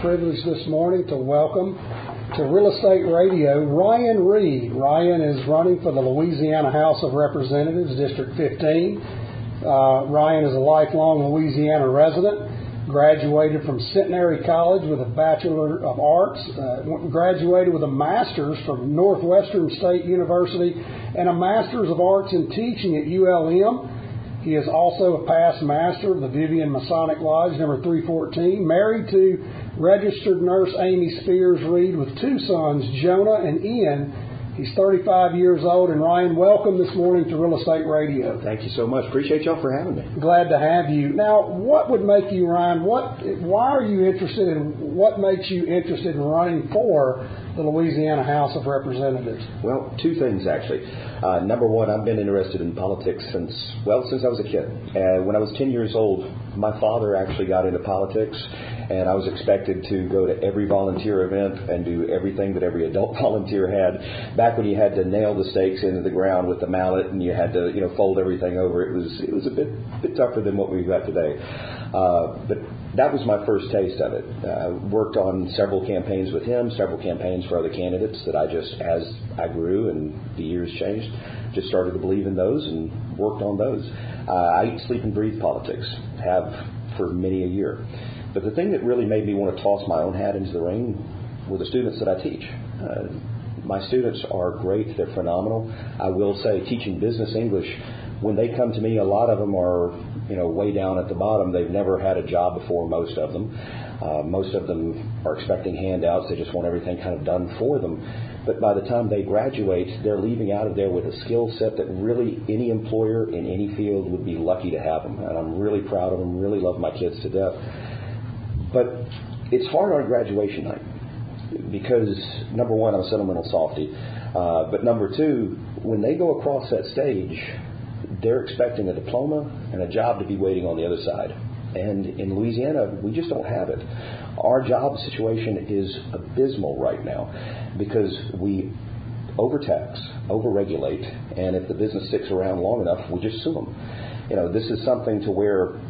privilege this morning to welcome to Real Estate Radio Reid. Ryan is running for the Louisiana House of Representatives, District 15. Ryan is a lifelong Louisiana resident, graduated from Centenary College with a Bachelor of Arts, graduated with a Master's from Northwestern State University, and a Master's of Arts in Teaching at ULM. He is also a past master of the Vivian Masonic Lodge, number 314, married to registered nurse Amy Spears Reid with two sons, Jonah and Ian. He's 35 years old. And Ryan, welcome this morning to Real Estate Radio. Thank you so much. Appreciate y'all for having me. Glad to have you. Now, what would make you, Ryan, why are you interested in, what makes you interested in running for the Louisiana House of Representatives? Well, two things actually. Number one, I've been interested in politics since I was a kid. When I was 10 years old, my father actually got into politics, and I was expected to go to every volunteer event and do everything that every adult volunteer had. Back when you had to nail the stakes into the ground with the mallet and you had to, fold everything over, it was a bit tougher than what we've got today. But that was my first taste of it. Worked on several campaigns with him, several campaigns for other candidates that as I grew and the years changed, just started to believe in those and worked on those. I eat, sleep, and breathe politics, have for many a year. But the thing that really made me want to toss my own hat into the ring were the students that I teach. My students are great. They're phenomenal. I will say, teaching business English, when they come to me, a lot of them are, way down at the bottom. They've never had a job before, most of them. Most of them are expecting handouts. They just want everything kind of done for them. But by the time they graduate, they're leaving out of there with a skill set that really any employer in any field would be lucky to have them. And I'm really proud of them, really love my kids to death. But it's hard on graduation night because, number one, I'm a sentimental softy. But number two, when they go across that stage, they're expecting a diploma and a job to be waiting on the other side. And in Louisiana, we just don't have it. Our job situation is abysmal right now because we overtax, overregulate, and if the business sticks around long enough, we just sue them. This is something to where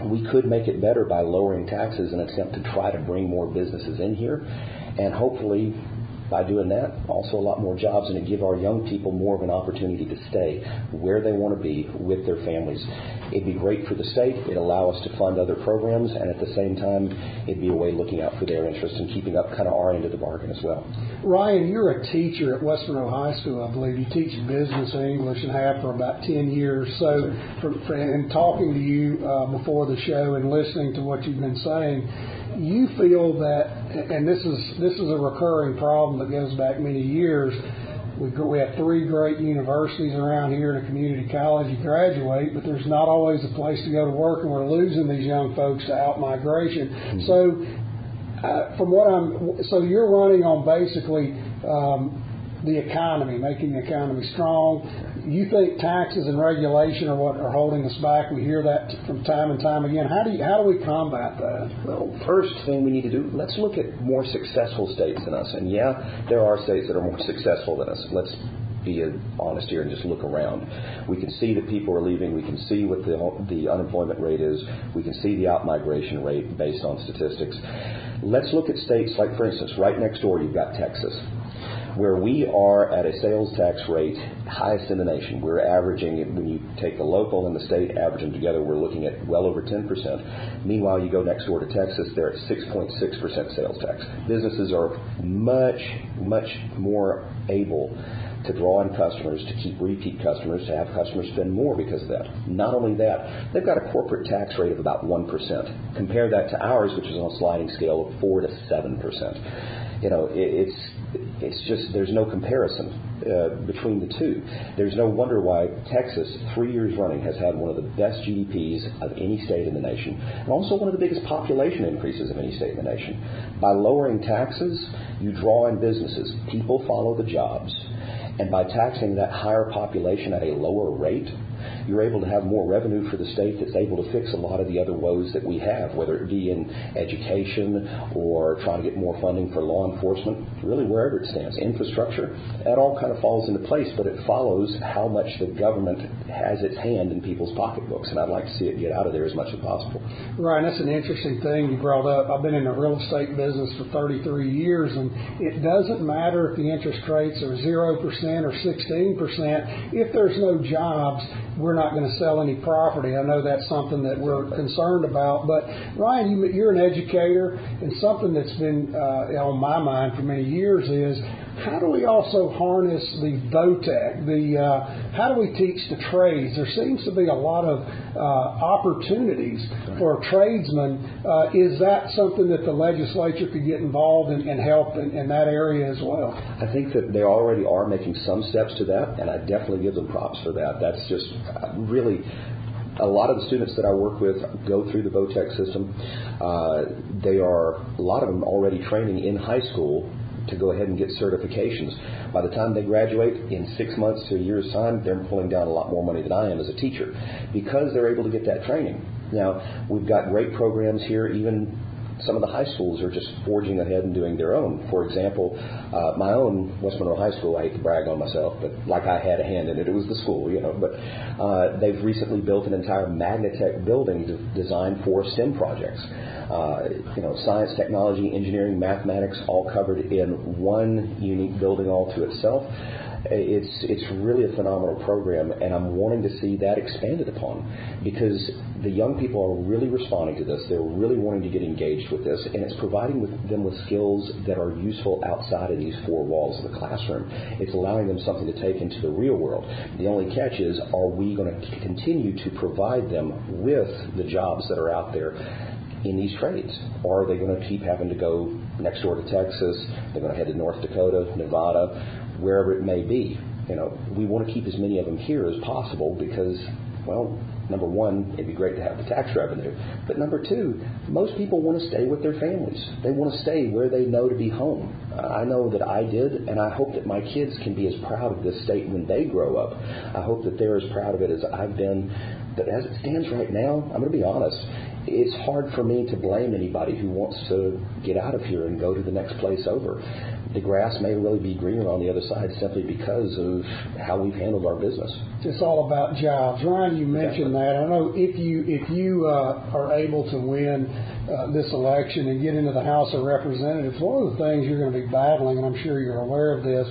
we could make it better by lowering taxes in an attempt to try to bring more businesses in here, and hopefully by doing that, also a lot more jobs, and to give our young people more of an opportunity to stay where they want to be with their families. It'd be great for the state. It'd allow us to fund other programs, and at the same time, it'd be a way looking out for their interests and keeping up kind of our end of the bargain as well. Ryan, you're a teacher at West Monroe High School, I believe. You teach business and English and have for about 10 years. So, in talking to you before the show and listening to what you've been saying, you feel that, and this is a recurring problem that goes back many years. We have three great universities around here and a community college. You graduate, but there's not always a place to go to work, and we're losing these young folks to out-migration. Mm-hmm. So you're running on basically the economy, making the economy strong. You think taxes and regulation are what are holding us back? We hear that from time and time again. How do we combat that? Well, first thing we need to do, let's look at more successful states than us. And yeah, there are states that are more successful than us. Let's be honest here and just look around. We can see that people are leaving. We can see what the unemployment rate is. We can see the out-migration rate based on statistics. Let's look at states like, for instance, right next door you've got Texas, where we are at a sales tax rate highest in the nation. We're averaging, when you take the local and the state, average them together, we're looking at well over 10%. Meanwhile, you go next door to Texas, they're at 6.6% sales tax. Businesses are much, much more able to draw in customers, to keep repeat customers, to have customers spend more because of that. Not only that, they've got a corporate tax rate of about 1%. Compare that to ours, which is on a sliding scale of 4 to 7%. It's just, there's no comparison between the two. There's no wonder why Texas, 3 years running, has had one of the best GDPs of any state in the nation, and also one of the biggest population increases of any state in the nation. By lowering taxes, you draw in businesses. People follow the jobs. And by taxing that higher population at a lower rate, you're able to have more revenue for the state that's able to fix a lot of the other woes that we have, whether it be in education or trying to get more funding for law enforcement, really wherever it stands. Infrastructure, that all kind of falls into place, but it follows how much the government has its hand in people's pocketbooks, and I'd like to see it get out of there as much as possible. Right, that's an interesting thing you brought up. I've been in the real estate business for 33 years, and it doesn't matter if the interest rates are 0% or 16%. If there's no jobs, we're not going to sell any property. I know that's something that we're concerned about. But, Ryan, you're an educator, and something that's been on my mind for many years is, how do we also harness the VOTEC? How do we teach the trades? There seems to be a lot of opportunities for tradesmen. Is that something that the legislature could get involved and help in that area as well? I think that they already are making some steps to that, and I definitely give them props for that. That's just really... A lot of the students that I work with go through the VOTEC system. A lot of them already training in high school to go ahead and get certifications. By the time they graduate, in 6 months to a year's time, they're pulling down a lot more money than I am as a teacher because they're able to get that training. Now, we've got great programs here. Even some of the high schools are just forging ahead and doing their own. For example, my own West Monroe High School, I hate to brag on myself, but like I had a hand in it, it was the school, but they've recently built an entire Magnatech building designed for STEM projects. Science, technology, engineering, mathematics, all covered in one unique building all to itself. It's really a phenomenal program, and I'm wanting to see that expanded upon because the young people are really responding to this. They're really wanting to get engaged with this, and it's providing them with skills that are useful outside of these four walls of the classroom. It's allowing them something to take into the real world. The only catch is, are we going to continue to provide them with the jobs that are out there in these trades? Or are they going to keep having to go next door to Texas? They're going to head to North Dakota, Nevada, wherever it may be. We want to keep as many of them here as possible because, well, number one, it'd be great to have the tax revenue. But number two, most people want to stay with their families. They want to stay where they know to be home. I know that I did, and I hope that my kids can be as proud of this state when they grow up. I hope that they're as proud of it as I've been. But as it stands right now, I'm going to be honest, it's hard for me to blame anybody who wants to get out of here and go to the next place over. The grass may really be greener on the other side simply because of how we've handled our business. It's all about jobs. Ryan, you mentioned that. I know if you are able to win this election and get into the House of Representatives, one of the things you're going to be battling, and I'm sure you're aware of this,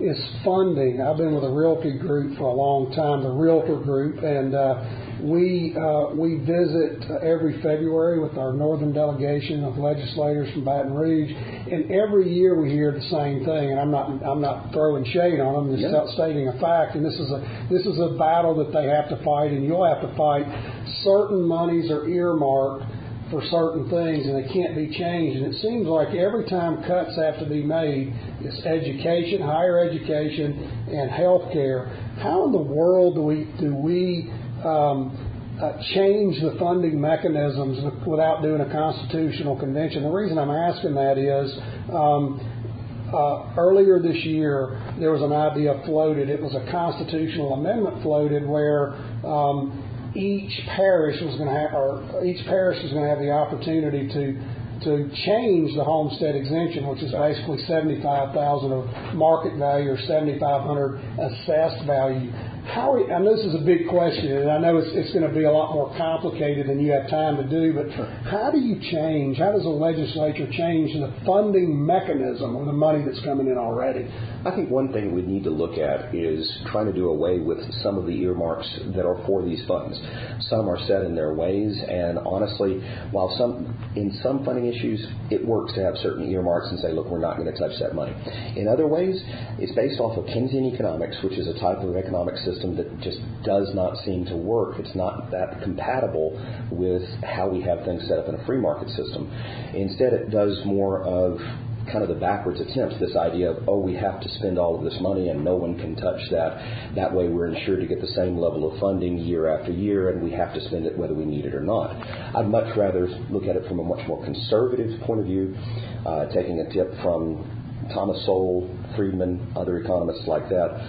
is funding. I've been with a realty group for a long time, the Realtor Group, and we visit every February with our northern delegation of legislators from Baton Rouge, and every year we hear the same thing. And I'm not throwing shade on them, just stating a fact. And this is a battle that they have to fight, and you'll have to fight. Certain monies are earmarked for certain things, and they can't be changed. And it seems like every time cuts have to be made, it's education, higher education, and health care. How in the world do we change the funding mechanisms without doing a constitutional convention? The reason I'm asking that is earlier this year there was an idea floated. It was a constitutional amendment floated where each parish was going to have the opportunity to change the homestead exemption, which is basically $75,000 of market value or $7,500 assessed value. I know this is a big question, and I know it's going to be a lot more complicated than you have time to do, but how does the legislature change the funding mechanism of the money that's coming in already? I think one thing we need to look at is trying to do away with some of the earmarks that are for these funds. Some are set in their ways, and honestly, while in some funding issues, it works to have certain earmarks and say, look, we're not going to touch that money. In other ways, it's based off of Keynesian economics, which is a type of economic system that just does not seem to work. It's not that compatible with how we have things set up in a free market system. Instead, it does more of kind of the backwards attempts, this idea of, we have to spend all of this money and no one can touch that. That way we're ensured to get the same level of funding year after year, and we have to spend it whether we need it or not. I'd much rather look at it from a much more conservative point of view, taking a tip from Thomas Sowell, Friedman, other economists like that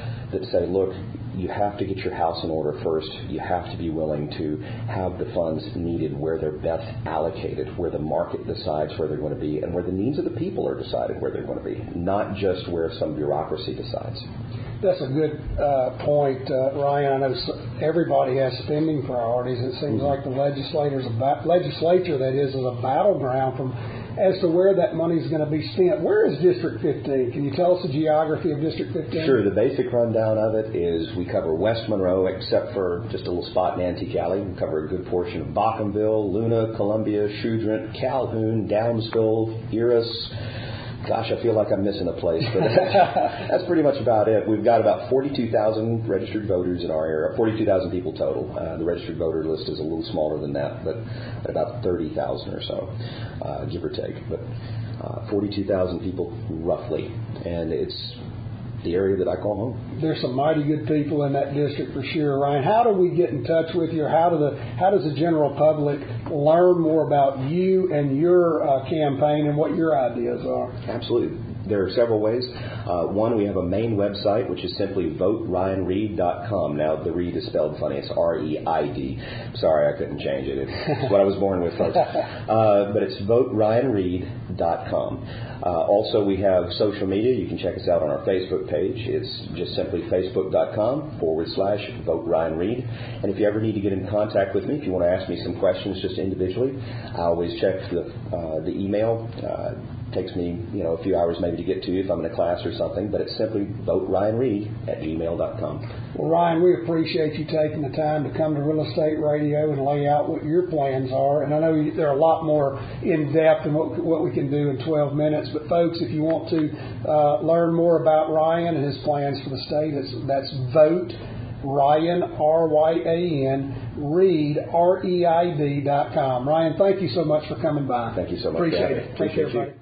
say, look, you have to get your house in order first. You have to be willing to have the funds needed where they're best allocated, where the market decides where they're going to be, and where the needs of the people are decided where they're going to be, not just where some bureaucracy decides. That's a good point, Ryan. I know everybody has spending priorities. It seems like the legislature that is a battleground as to where that money is going to be spent. Where is District 15? Can you tell us the geography of District 15? Sure. The basic rundown of it is we cover West Monroe, except for just a little spot in Antique Alley. We cover a good portion of Bochamville, Luna, Columbia, Shudrint, Calhoun, Downsville, Eris. Gosh, I feel like I'm missing a place, but that's pretty much about it. We've got about 42,000 registered voters in our area, 42,000 people total. The registered voter list is a little smaller than that, but about 30,000 or so, give or take. But 42,000 people roughly, and it's the area that I call home. There's some mighty good people in that district for sure, Ryan. How do we get in touch with you? Or how does the general public learn more about you and your campaign and what your ideas are? Absolutely. There are several ways. One, we have a main website, which is simply voteryanreid.com. Now, the Reid is spelled funny. It's R-E-I-D. Sorry, I couldn't change it. It's what I was born with, folks. But it's voteryanreid.com. Also, we have social media. You can check us out on our Facebook page. It's just simply facebook.com/voteryanreid. And if you ever need to get in contact with me, if you want to ask me some questions just individually, I always check the email. Takes me, a few hours maybe to get to you if I'm in a class or something, but it's simply voteryanreid@gmail.com. Well, Ryan, we appreciate you taking the time to come to Real Estate Radio and lay out what your plans are. And I know they're a lot more in-depth than what we can do in 12 minutes. But, folks, if you want to learn more about Ryan and his plans for the state, that's Vote Ryan, R-Y-A-N, Reid, R-E-I-D.com. Ryan, thank you so much for coming by. Thank you so much. Appreciate it. Take care, everybody.